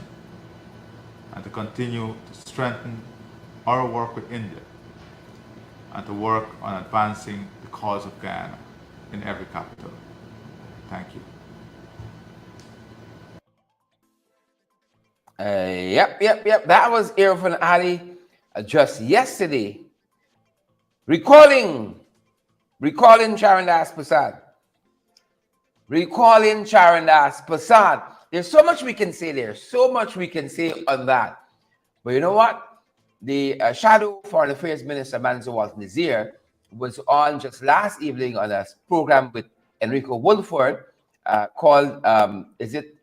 and to continue to strengthen our work with India and to work on advancing the cause of Guyana in every capital. Thank you. Yep. That was Irfan Ali just yesterday, recalling Charandas Prasad. Recalling Charandas Prasad. There's so much we can say there. So much we can say on that. But you know what? The Shadow Foreign Affairs Minister Manzo Walton Nazir was on just last evening on a program with Enrico Woolford called so it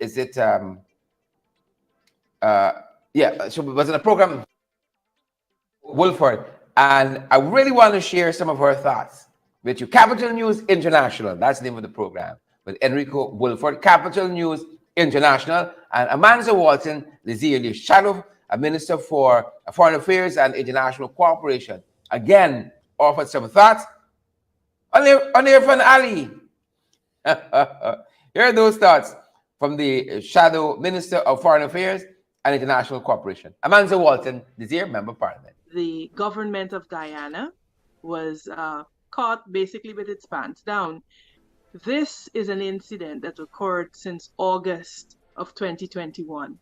was in a program Woolford, and I really want to share some of her thoughts with you. Capital News International, that's the name of the program, with Enrico Woolford. Capital News International, and Amanza Walton, the Shadow Minister for Foreign Affairs and International Cooperation, again offered some thoughts on Irfan Ali. Here are those thoughts from the Shadow Minister of Foreign Affairs and International Cooperation, Amanza Walton, Nazir, Member of Parliament. The government of Guyana was caught basically with its pants down. This is an incident that occurred since August of 2021.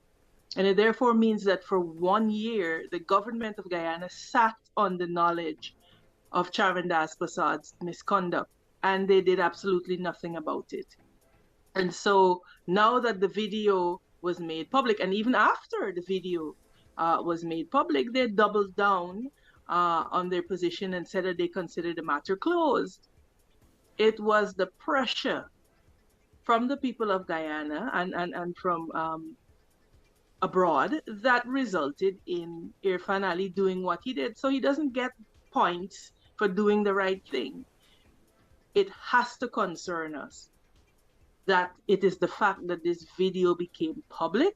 And it therefore means that for 1 year, the government of Guyana sat on the knowledge of Charandas Prasad's misconduct, and they did absolutely nothing about it. And so now that the video was made public, and even after the video was made public, they doubled down on their position and said that they considered the matter closed. It was the pressure from the people of Guyana and from abroad that resulted in Irfan Ali doing what he did. So he doesn't get points for doing the right thing. It has to concern us that it is the fact that this video became public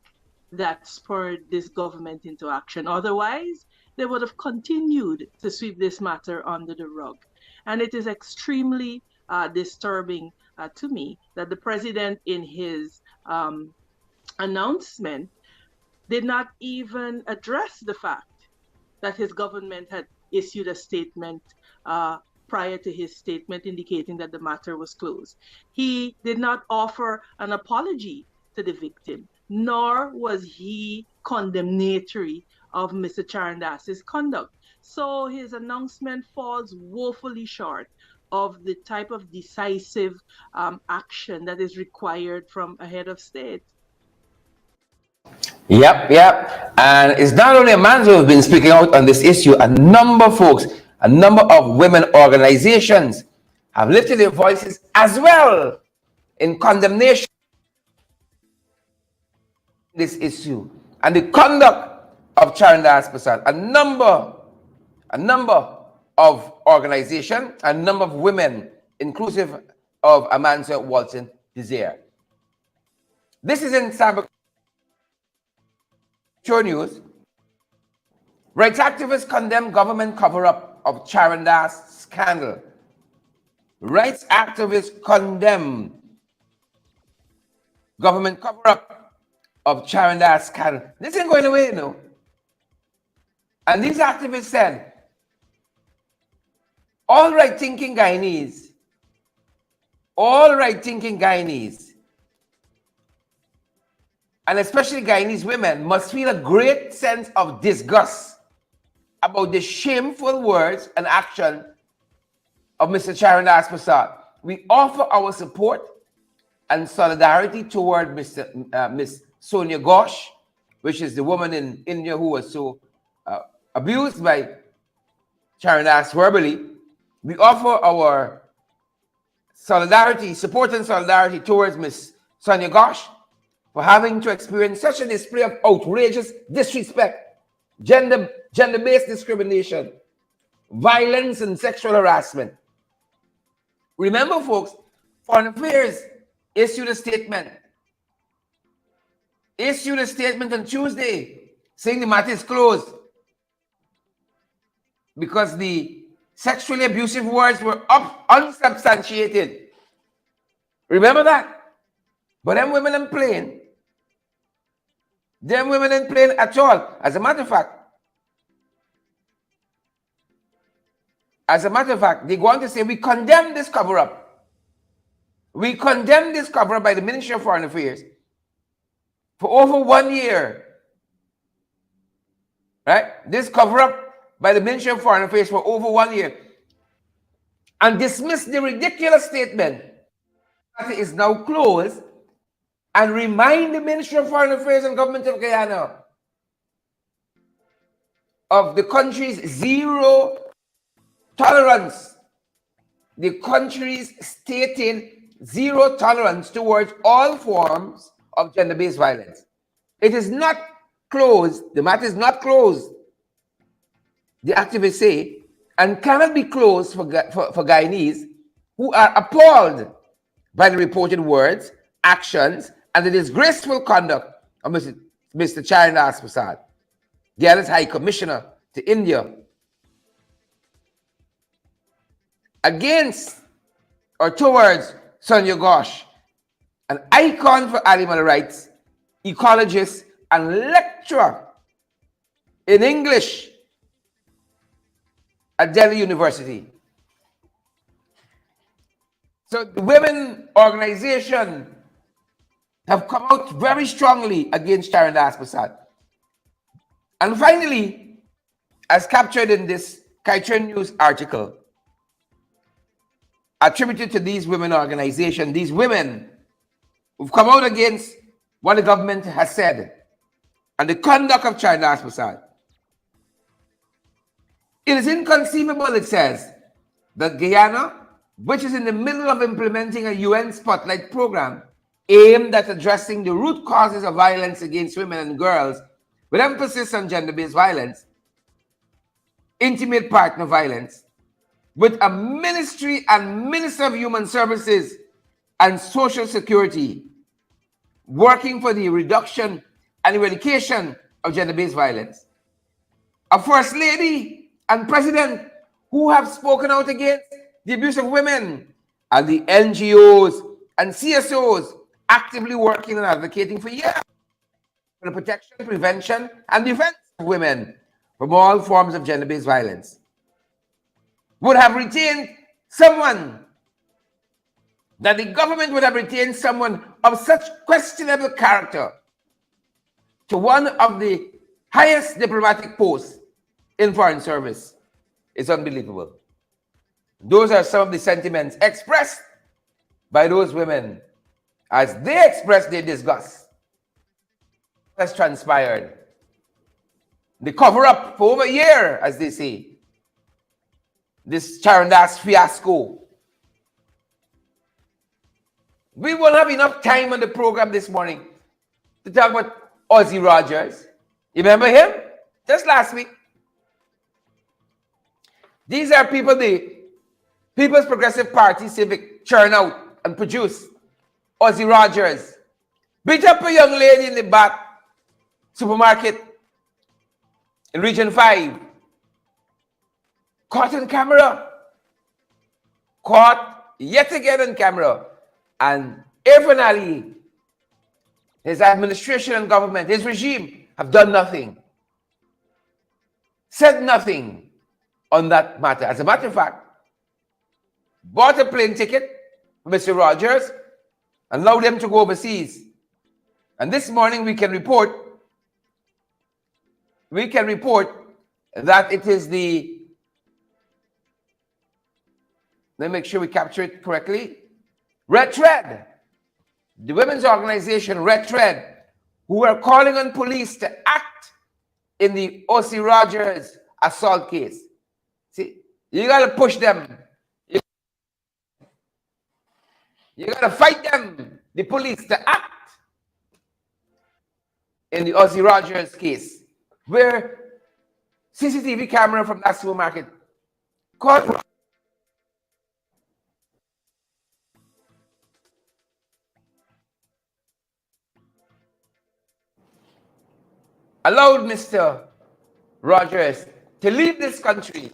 that spurred this government into action. Otherwise, they would have continued to sweep this matter under the rug. And it is extremely disturbing to me that the president, in his announcement, did not even address the fact that his government had issued a statement prior to his statement indicating that the matter was closed. He did not offer an apology to the victim, nor was he condemnatory of Mr. Charandas's conduct. So his announcement falls woefully short of the type of decisive action that is required from a head of state. Yep. And it's not only a man who has been speaking out on this issue. A number of folks, a number of women organizations have lifted their voices as well in condemnation of this issue and the conduct of Charandas Prasad. A number of organizations, a number of women, inclusive of Amansa Walton Desire. This is in Cyber News. Rights activists condemn government cover-up of Charandas scandal. Rights activists condemn government cover-up of Charandas scandal. This ain't going away, you know. And these activists said, all right-thinking Guyanese, and especially Guyanese women, must feel a great sense of disgust about the shameful words and action of Mr. Charandas Prasad. We offer our support and solidarity toward Miss Sonia Ghosh, which is the woman in India who was so abused by Charandas verbally. We offer our support and solidarity towards Miss Sonia Ghosh for having to experience such a display of outrageous disrespect, gender-based discrimination, violence, and sexual harassment. Remember, folks, Foreign Affairs issued a statement on Tuesday saying the matter is closed because the sexually abusive words were unsubstantiated. Remember that? But them women ain't playing. Them women ain't playing at all. As a matter of fact, they go on to say, we condemn this cover-up. We condemn this cover-up by the Ministry of Foreign Affairs for over 1 year. Right? This cover-up by the Ministry of Foreign Affairs for over 1 year. And dismiss the ridiculous statement that it is now closed, and remind the Ministry of Foreign Affairs and Government of Guyana of the country's zero tolerance. The country's stating zero tolerance towards all forms of gender-based violence. It is not closed. The matter is not closed, the activists say, and cannot be closed for Guyanese who are appalled by the reported words, actions, and the disgraceful conduct of Mr. Charandas Prasad, Guyana's High Commissioner to India, against or towards Sonia Ghosh, an icon for animal rights, ecologist, and lecturer in English at Delhi University. So the women organization have come out very strongly against Charandas Prasad. And finally, as captured in this Kaichen News article, attributed to these women organizations, these women who've come out against what the government has said and the conduct of Charandas Prasad. It is inconceivable, it says, that Guyana, which is in the middle of implementing a UN Spotlight program, aimed at addressing the root causes of violence against women and girls, with emphasis on gender-based violence, intimate partner violence, with a ministry and Minister of Human Services and Social Security working for the reduction and eradication of gender-based violence. A First Lady and President who have spoken out against the abuse of women, and the NGOs and CSOs actively working and advocating for years for the protection, prevention, and defense of women from all forms of gender-based violence, would have retained someone, that the government would have retained someone of such questionable character to one of the highest diplomatic posts in foreign service is unbelievable. Those are some of the sentiments expressed by those women as they express their disgust. Has transpired. The cover-up for over a year, as they say. This Charandas fiasco. We won't have enough time on the program this morning to talk about Ozzy Rogers. You remember him? Just last week. These are people the People's Progressive Party Civic churn out and produce. Ozzy Rogers beat up a young lady in the back supermarket in Region 5. Caught on camera. Caught yet again on camera. And finally, his administration and government, his regime, have done nothing. Said nothing on that matter. As a matter of fact, bought a plane ticket for Mr. Rogers and allowed him to go overseas. And this morning we can report that it is the, let me make sure we capture it correctly, Red Thread, the women's organization Red Thread, who are calling on police to act in the Ozzy Rogers assault case. See, you got to push them. You got to fight them, the police, to act in the Ozzy Rogers case, where CCTV camera from that supermarket caught allowed Mr. Rogers to leave this country,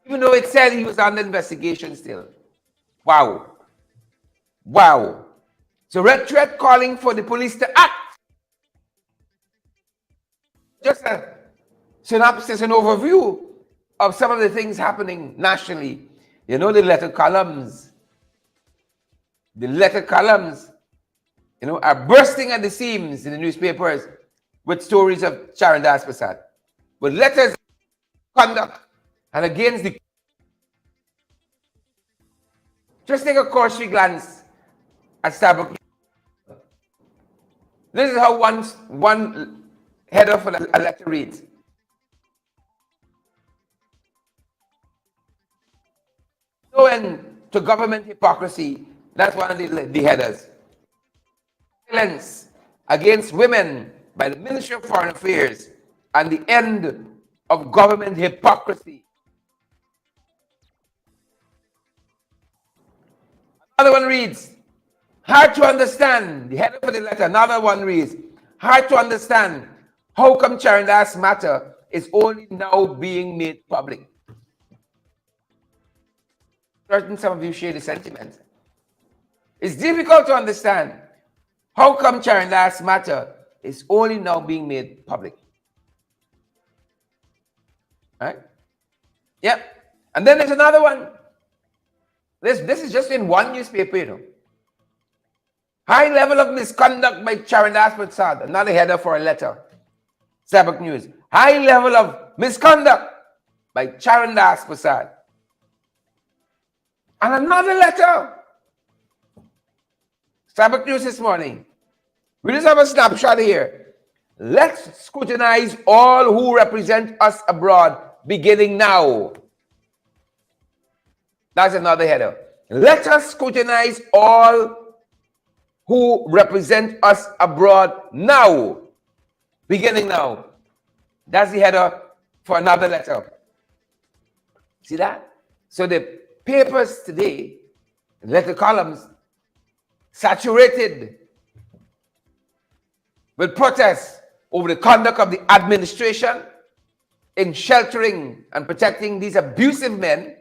even though it said he was under investigation still. Wow. Wow. So Red Thread calling for the police to act. Just a synopsis and overview of some of the things happening nationally. You know, the letter columns. The letter columns, you know, are bursting at the seams in the newspapers with stories of Charandas Prasad, with letters of conduct and against the. Just take a cursory glance at Starbucks. This is how one header for a letter reads. No end to government hypocrisy. That's one of the headers. Violence against women by the Ministry of Foreign Affairs and the end of government hypocrisy. Another one reads, hard to understand, the header for the letter. Another one reads, hard to understand how come Charandas matter is only now being made public. Certain some of you share the sentiment. It's difficult to understand how come Charandas matter is only now being made public. Right? Yep. And then there's another one. This is just in one newspaper, you know. High level of misconduct by Charandas Prasad. Another header for a letter. Sabak News. High level of misconduct by Charandas Prasad. And another letter. Sabak News this morning. We just have a snapshot here. Let's scrutinize all who represent us abroad, beginning now. That's another header. Let us scrutinize all who represent us abroad now, beginning now. That's the header for another letter. See that? So the papers today, letter columns, saturated with protests over the conduct of the administration in sheltering and protecting these abusive men,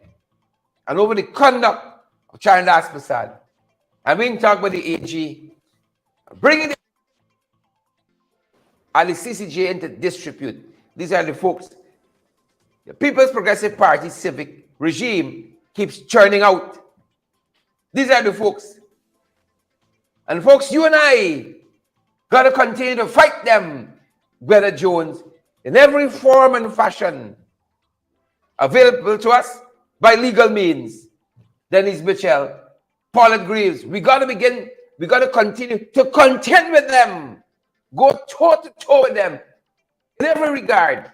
and over the conduct of Charandas Prasad. And we can talk about the AG bringing the CCJ into disrepute. These are the folks. The People's Progressive Party civic regime keeps churning out. These are the folks. And folks, you and I got to continue to fight them, Greta Jones, in every form and fashion available to us by legal means. Denise Mitchell, Paulette Greaves. We got to continue to contend with them. Go toe to toe with them in every regard.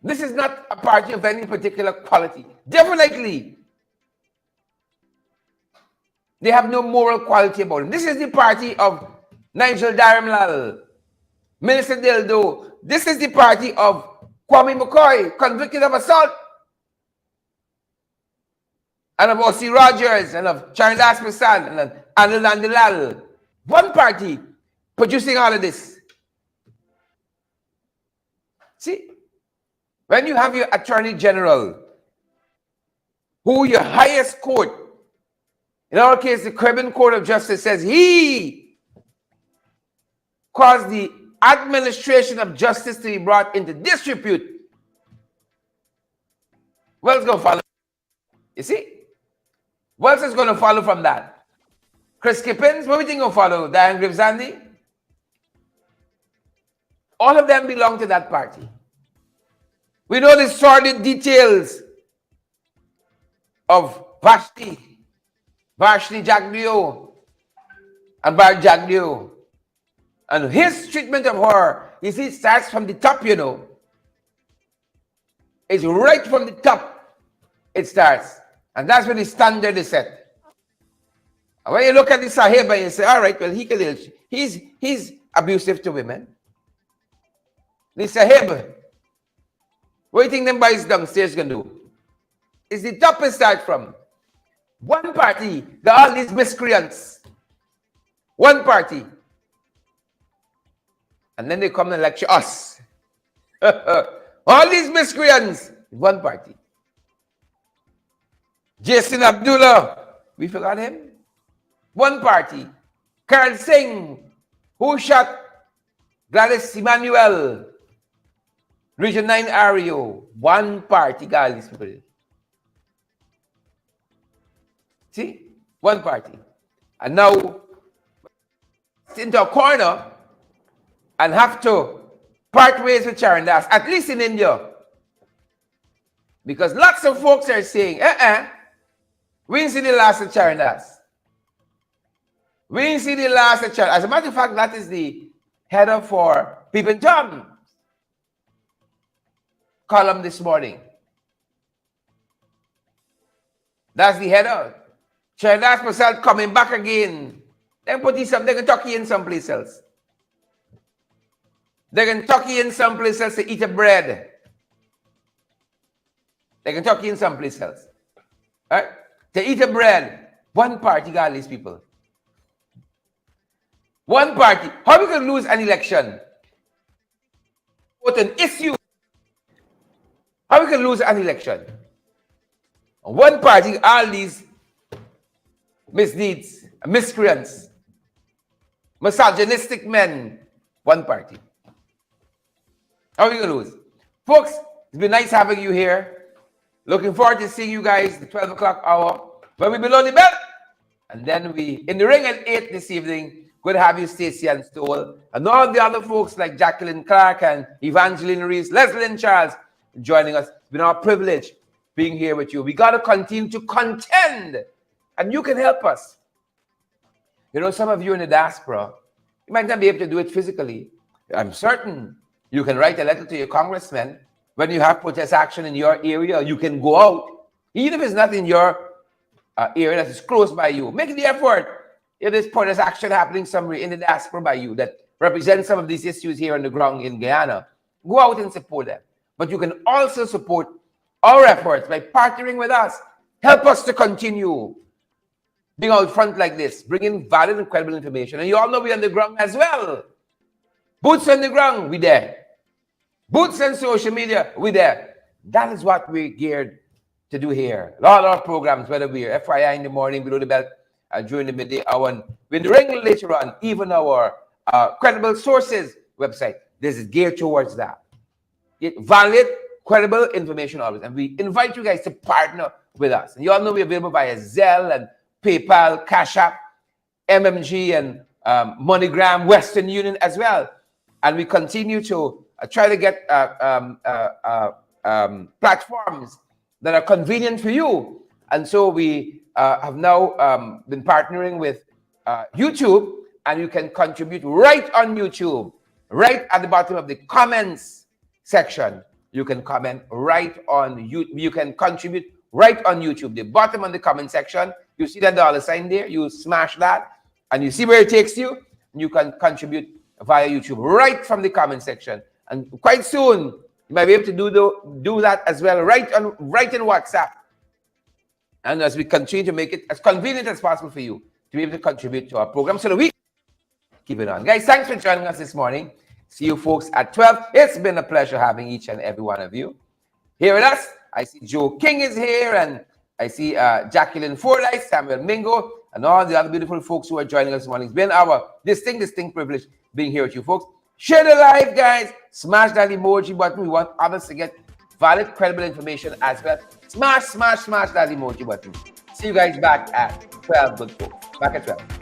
This is not a party of any particular quality. Definitely. They have no moral quality about them. This is the party of Nigel Dharamlal, Minister Dildo. This is the party of Kwame McCoy, convicted of assault, and of O.C. Rogers, and of Charandas Prasad, and of Anil Nandilal. One party producing all of this. See, when you have your Attorney General, who your highest court, in our case, the Caribbean Court of Justice, says he caused the administration of justice to be brought into disrepute. What else is going to follow? You see? What else is going to follow from that? Chris Kippins, what do you think will follow? Diane Grimsandi? All of them belong to that party. We know the sordid details of Vashti Jagdeo and Bar Jagdeo. And his treatment of her, you see, it starts from the top, you know. It's right from the top it starts. And that's where the standard is set. And when you look at the Sahib and you say, all right, well, he's abusive to women. The Sahib, what do you think them boys downstairs can do? It's the top it starts from. One party, got all these miscreants. One party. And then they come and lecture us. All these miscreants, one party. Jason Abdullah, we forgot him. One party. Carl Singh, who shot Gladys Emmanuel, Region 9 REO. One party, got these people. See? One party. And now, into a corner and have to part ways with Charandas, at least in India. Because lots of folks are saying, we didn't see the last of Charandas. We didn't see the last of Charandas. As a matter of fact, that is the header for Peeping Tom column this morning. That's the header. Charandas Prasad coming back again. Then put this up, they can tuck you in someplace else. They can tuck you in someplace else to eat a bread. They can tuck you in someplace else. All right? To eat a bread. One party got these people. One party. How we can lose an election? What an issue. How we can lose an election? One party, all these misdeeds, miscreants, misogynistic men, one party. How are we going to lose? Folks, it's been nice having you here. Looking forward to seeing you guys the 12 o'clock hour when we below the belt. And then we in the ring at 8 this evening. Good to have you, Stacey and Stoll. And all the other folks like Jacqueline Clark and Evangeline Reese, Leslie and Charles joining us. It's been our privilege being here with you. We got to continue to contend. And you can help us. You know, some of you in the diaspora, you might not be able to do it physically. I'm certain you can write a letter to your congressman when you have protest action in your area. You can go out, even if it's not in your area that is close by you. Make the effort. If there's action happening somewhere in the diaspora by you that represents some of these issues here on the ground in Guyana, go out and support them. But you can also support our efforts by partnering with us. Help us to continue being out front like this, bringing valid and credible information. And you all know we're on the ground as well. Boots on the ground, we there. Boots on social media, we there. That is what we're geared to do here. A lot of our programs, whether we're FYI in the morning, below the belt, during the midday hour, and with the ring later on, even our credible sources website, this is geared towards that. Get valid, credible information always. And we invite you guys to partner with us. And you all know we're available via Zelle and PayPal, Cash App, MMG, and MoneyGram, Western Union as well. And we continue to try to get platforms that are convenient for you. And so we have now been partnering with YouTube, and you can contribute right on YouTube, right at the bottom of the comments section. You can comment right on YouTube. You can contribute right on YouTube. The bottom of the comment section, you see that dollar sign there. You smash that, and you see where it takes you. You can contribute via YouTube right from the comment section. And quite soon, you might be able to do that as well, right in WhatsApp. And as we continue to make it as convenient as possible for you to be able to contribute to our program so that we keep it on. Guys, thanks for joining us this morning. See you folks at 12. It's been a pleasure having each and every one of you here with us. I see Joe King is here, and I see Jacqueline Fordyce, Samuel Mingo, and all the other beautiful folks who are joining us this morning. It's been our distinct privilege being here with you folks. Share the live, guys. Smash that emoji button. We want others to get valid, credible information as well. Smash that emoji button. See you guys back at 12, good folks. Back at 12.